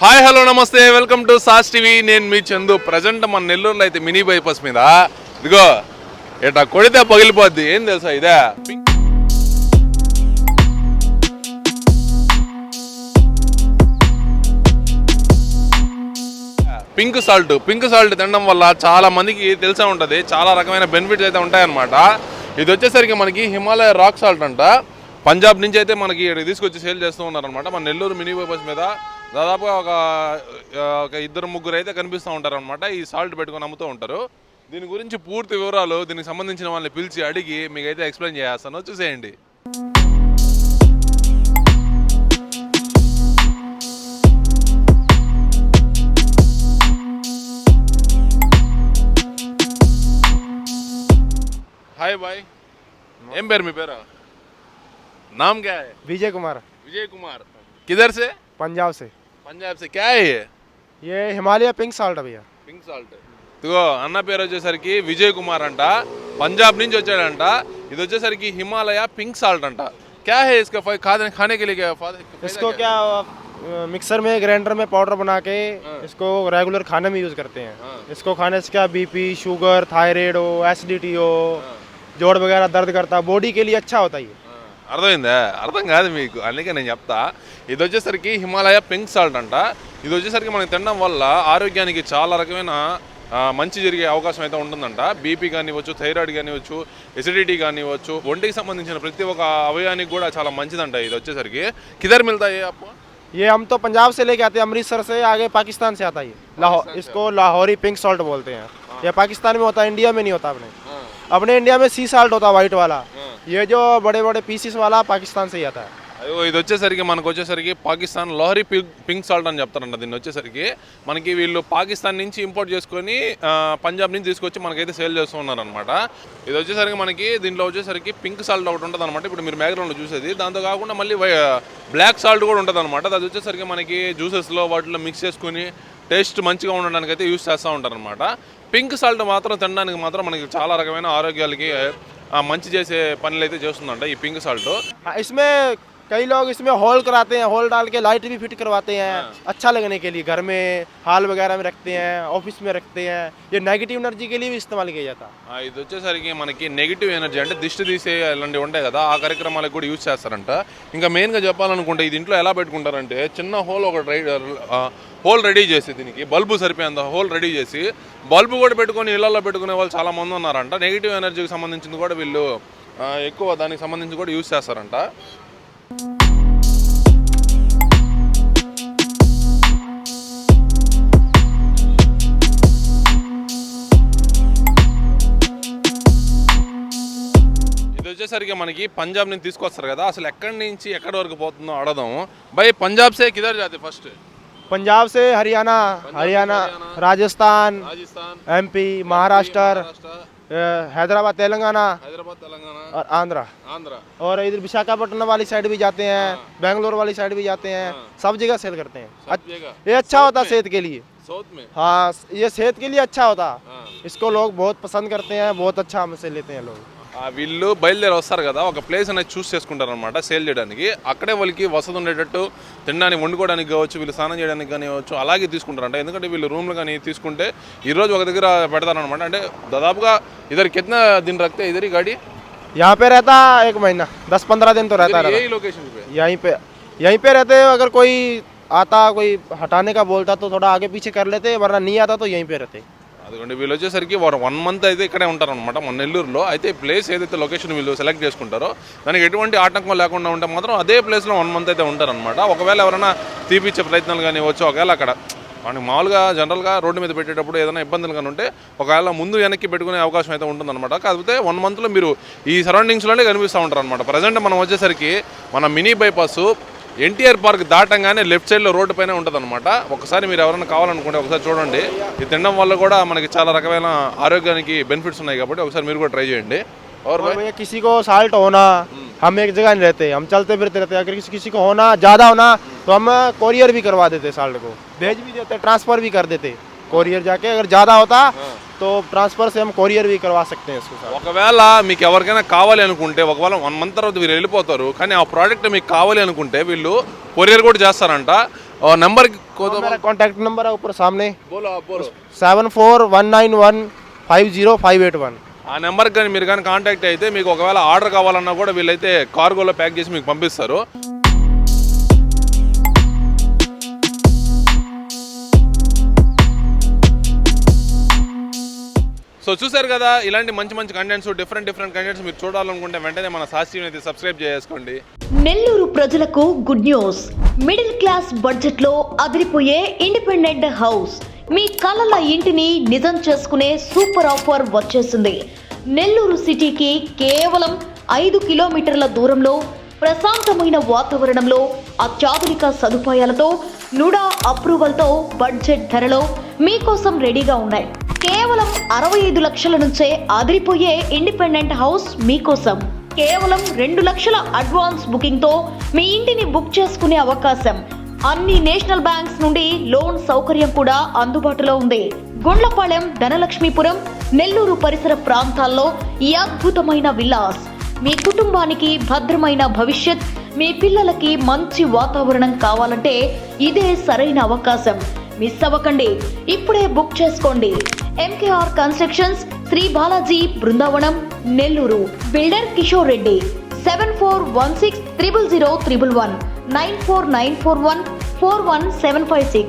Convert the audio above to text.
Hi hello నమస్తే welcome to sauce TV. నేను మీ Chandu. Present మన నెల్లూరులో అయితే మినీ బైపాస్ మీద ఇదిగో ఇట్లా కొడితే పగిలిపోద్ది. ఏం తెలుసా ఇదే పింక్ సాల్ట్. పింక్ సాల్ట్ తినడం వల్ల చాలా మందికి తెలిసే ఉంటుంది, చాలా రకమైన బెనిఫిట్స్ అయితే ఉంటాయన్నమాట. ఇది వచ్చేసరికి మనకి హిమాలయ రాక్ సాల్ట్ అంట. పంజాబ్ నుంచి అయితే మనకి తీసుకొచ్చి సేల్ చేస్తూ ఉన్నారనమాట. మన నెల్లూరు మినీ బైపాస్ మీద దాదాపుగా ఒక ఇద్దరు ముగ్గురు అయితే కనిపిస్తూ ఉంటారు అనమాట. ఈ సాల్ట్ పెట్టుకొని అమ్ముతూ ఉంటారు. దీని గురించి పూర్తి వివరాలు దీనికి సంబంధించిన వాళ్ళని పిలిచి అడిగి మీకైతే ఎక్స్ప్లెయిన్ చేస్తాను, చూసేయండి. హాయ్ బాయ్, ఏం పేరు మీ పేరు? नाम क्या है? विजय कुमार। विजय कुमार। किधर से? पंजाब से। पंजाब से। क्या है ये हिमालय पिंक साल्ट है भैया। Pink salt. ఇదిగో అన్న పేరు వచ్చేసరికి విజయ్ కుమార్ అంట, పంజాబ్ నుంచి వచ్చాడంట. ఇది వచ్చేసరికి హిమాలయ పింక్ సాల్ట్ అంట. क्या है इसका खाने के लिए क्या इसको क्या मिक्सर में ग्राइंडर में पाउडर बना के इसको रेगुलर खाने में यूज करते हैं। इसको खाने से क्या बीपी, शुगर, थायराइड हो, एसिडिटी हो, जोड़ वगैरह दर्द करता, बॉडी के लिए अच्छा होता है ये। అర్థమైందా? అర్థం కాదు మీకు, అందుకే నేను చెప్తా. ఇది వచ్చేసరికి హిమాలయ పింక్ సాల్ట్ అంట. ఇది వచ్చేసరికి మనకి తినడం వల్ల ఆరోగ్యానికి చాలా రకమైన మంచి జరిగే అవకాశం అయితే ఉంటుందంట. బీపీ కానివ్వచ్చు, థైరాయిడ్ కానివ్వచ్చు, ఎసిడిటీ కానివ్వచ్చు, ఒంటికి సంబంధించిన ప్రతి ఒక్క అవయానికి కూడా చాలా మంచిదంట. ఇది వచ్చేసరికి కిధర్ మిల్తా है आपको? ये हम तो पंजाब से लेके आते हैं, अमृतसर से, आगे पाकिस्तान से आता है ये। लाहौर, इसको लाहौरी पिंक सॉल्ट बोलते हैं। ये पाकिस्तान में होता है, इंडिया में नहीं होता। अपने इंडिया में सी साल्ट होता है, वाइट वाला। ये जो बड़े बड़े पीसीस वाला पाकिस्तान से ही आता है। అయ్యో, ఇది వచ్చేసరికి మనకు వచ్చేసరికి పాకిస్తాన్ లోహరి పింక్ సాల్ట్ అని చెప్తారంట. దీన్ని వచ్చేసరికి మనకి వీళ్ళు పాకిస్తాన్ నుంచి ఇంపోర్ట్ చేసుకొని పంజాబ్ నుంచి తీసుకొచ్చి మనకైతే సేల్ చేస్తూ ఉన్నారనమాట. ఇది వచ్చేసరికి మనకి దీంట్లో వచ్చేసరికి పింక్ సాల్ట్ ఒకటి ఉంటుంది అనమాట. ఇప్పుడు మీరు బ్యాక్గ్రౌండ్లో చూసేది. దాంతో కాకుండా మళ్ళీ బ్లాక్ సాల్ట్ కూడా ఉంటుంది అనమాట. అది వచ్చేసరికి మనకి జ్యూసెస్లో వాటిలో మిక్స్ చేసుకుని టేస్ట్ మంచిగా ఉండడానికి అయితే యూస్ చేస్తూ ఉంటారనమాట. పింక్ సాల్ట్ మాత్రం తినడానికి మాత్రం మనకి చాలా రకమైన ఆరోగ్యాలకి మంచి చేసే పనులు అయితే చేస్తుందంట ఈ పింక్ సాల్ట్. इसमें कई लोग इसमें होल कराते हैं, होल डाल के लाइट भी फिट करवाते हैं, अच्छा लगने के लिए। घर में हाल वगैरह में रखते हैं, ऑफिस में रखते हैं। ये नेगेटिव एनर्जी के लिए भी इस्तेमाल किया जाता है। ఇది వచ్చేసరికి మనకి నెగిటివ్ ఎనర్జీ అంటే దిష్టి తీసే అలాంటివి ఉంటాయి కదా, ఆ కార్యక్రమాలకు కూడా యూజ్ చేస్తారంట. ఇంకా మెయిన్గా చెప్పాలనుకుంటే ఇది ఇంట్లో ఎలా పెట్టుకుంటారంటే చిన్న హోల్ రెడీ చేసి దీనికి బల్బు సరిపోయేంత హోల్ రెడీ చేసి బల్బు కూడా పెట్టుకొని ఇళ్లలో పెట్టుకునే వాళ్ళు చాలా మంది ఉన్నారంట. నెగిటివ్ ఎనర్జీకి సంబంధించింది కూడా వీళ్ళు ఎక్కువ దానికి సంబంధించి కూడా యూజ్ చేస్తారంట. ఇది వచ్చేసరికి మనకి పంజాబ్ నుంచి తీసుకొస్తారు కదా, అసలు ఎక్కడి నుంచి ఎక్కడి వరకు పోతుందో అడదాం. బై పంజాబ్ సే కిధర్ జాతే ఫస్ట్? पंजाब से हरियाणा, राजस्थान, एमपी, महाराष्ट्र, हैदराबाद, तेलंगाना और आंध्रा। और इधर विशाखापट्टनम वाली साइड भी जाते हैं, बेंगलोर वाली साइड भी जाते हैं। सब जगह सेल करते हैं। ये अच्छा होता है सेहत के लिए। हाँ, ये सेहत के लिए अच्छा होता। इसको लोग बहुत पसंद करते हैं, बहुत अच्छा हमसे लेते हैं लोग। వీళ్ళు బయలుదేరి వస్తారు కదా, ఒక ప్లేస్ అనేది చూస్ చేసుకుంటారు అనమాట సేల్ చేయడానికి. అక్కడే వాళ్ళకి వసతి ఉండేటట్టు తినడానికి, వండుకోవడానికి కావచ్చు, వీళ్ళు స్నానం చేయడానికి కానివచ్చు అలాగే తీసుకుంటారంట. ఎందుకంటే వీళ్ళు రూమ్లు కానీ తీసుకుంటే ఈరోజు ఒక దగ్గర పెడతారనమాట. అంటే దాదాపుగా ఇద్దరు కిतना दिन रखते हैं इधर ही गाड़ी? यहाँ पे रहता 1 महीना, 10-15 दिन तो रहता है। यही लोकेशन पे यहीं पे रहते। अगर कोई आता, कोई हटाने का बोलता तो थोड़ा आगे पीछे कर लेते, वरना नहीं आता तो यहीं पे रहते। అదిగోండి, వీళ్ళు వచ్చేసరికి 1 month అయితే ఇక్కడే ఉంటారనమాట మన నెల్లూరులో. అయితే ప్లేస్ ఏదైతే లొకేషన్ వీళ్ళు సెలెక్ట్ చేసుకుంటారో దానికి ఎటువంటి ఆటంకం లేకుండా ఉంటే మాత్రం అదే ప్లేస్లో 1 month అయితే ఉంటారనమాట. ఒకవేళ ఎవరైనా తీపిచ్చే ప్రయత్నాలు కానీ వచ్చు, ఒకవేళ అక్కడ మనకి మామూలుగా జనరల్గా రోడ్డు మీద పెట్టేటప్పుడు ఏదైనా ఇబ్బందులు కానీ ఉంటే ఒకవేళ ముందు వెనక్కి పెట్టుకునే అవకాశం అయితే ఉంటుందన్నమాట. కాకపోతే 1 monthలో మీరు ఈ సరౌండింగ్స్లోనే కనిపిస్తూ ఉంటారు అనమాట. ప్రజెంట్ మనం వచ్చేసరికి మన మినీ బైపాస్ ఎన్టీఆర్ పార్క్ దాటంగానే లెఫ్ట్ సైడ్లో రోడ్డు పైన ఉంటుంది అనమాట. ఒకసారి మీరు ఎవరైనా కావాలనుకుంటే ఒకసారి చూడండి. ఇది తినడం వల్ల కూడా మనకి చాలా రకమైన ఆరోగ్యానికి బెనిఫిట్స్ ఉన్నాయి కాబట్టి ఒకసారి మీరు కూడా ట్రై చేయండి. और भैया किसी को साल्ट होना, हम एक जगह नहीं रहते, हम चलते फिरते रहते। अगर किसी को होना ज़्यादा होना तो हम कोरियर भी करवा देते, साल्ट को भेज भी देते, ट्रांसफ़र भी कर देते कोरियर जाके। अगर ज़्यादा होता तो ट्रांसफर से हम कोरियर भी करवा सकते हैं इसको। ఒకవేళ మీకు ఎవరికైనా కావాలి అనుకుంటే ఒకవేళ 1 month తర్వాత వీళ్ళు వెళ్ళిపోతారు, కానీ ఆ ప్రోడక్ట్ మీకు కావాలి అనుకుంటే వీళ్ళు కొరియర్ కూడా చేస్తారంట. और नंबर को तो मेरा कॉन्टैक्ट नंबर है ऊपर सामने, बोलो आप बोलो 7419150581। ఆ నెంబర్కి కానీ మీరు కానీ కాంటాక్ట్ అయితే మీకు ఒకవేళ ఆర్డర్ కావాలన్నా కూడా వీళ్ళైతే కార్గోలో ప్యాక్ చేసి మీకు పంపిస్తారు. సో చూసారు కదా, ఇలాంటి మంచి మంచి కంటెంట్స్, డిఫరెంట్ కంటెంట్స్ మీరు చూడాలనుకుంటే వెంటనే మన సాస్ టీవీని అయితే సబ్స్క్రైబ్ చేసుకోండి. నెల్లూరు ప్రజలకు good news. Middle class budget లో అదిరిపోయే ఇండిపెండెంట్ హౌస్, మీ కలల ఇంటిని నిజం చేసుకునే సూపర్ ఆఫర్ వచ్చేసింది. నెల్లూరు సిటీకి కేవలం 5 కిలోమీటర్ల దూరంలో ప్రశాంతమైన వాతావరణంలో అత్యాధునిక సదుపాయాలతో నుడా అప్రూవల్తో బడ్జెట్ ధరలో మీకోసం రెడీగా ఉన్నాయి. కేవలం 65 లక్షల నుంచే అదిరిపోయే ఇండిపెండెంట్ హౌస్ మీకోసం. కేవలం 2 లక్షల అడ్వాన్స్ బుకింగ్ తో మీ ఇంటిని బుక్ చేసుకునే అవకాశం. అన్ని నేషనల్ బ్యాంక్స్ నుండి లోన్ సౌకర్యం కూడా అందుబాటులో ఉంది. గుండ్లపాలెం, ధనలక్ష్మీపురం, నెల్లూరు పరిసర ప్రాంతాల్లో ఈ అద్భుతమైన విల్లాస్ మీ కుటుంబానికి భద్రమైన భవిష్యత్, మీ పిల్లలకి మంచి వాతావరణం కావాలంటే ఇదే సరైన అవకాశం. మిస్ అవ్వకండి, ఇప్పుడే బుక్ చేసుకోండి. MKR constructions, Shri Balaji, Brindavanam, Nellore. Builder Kishore Reddy. 7416 000 111 94941 41756.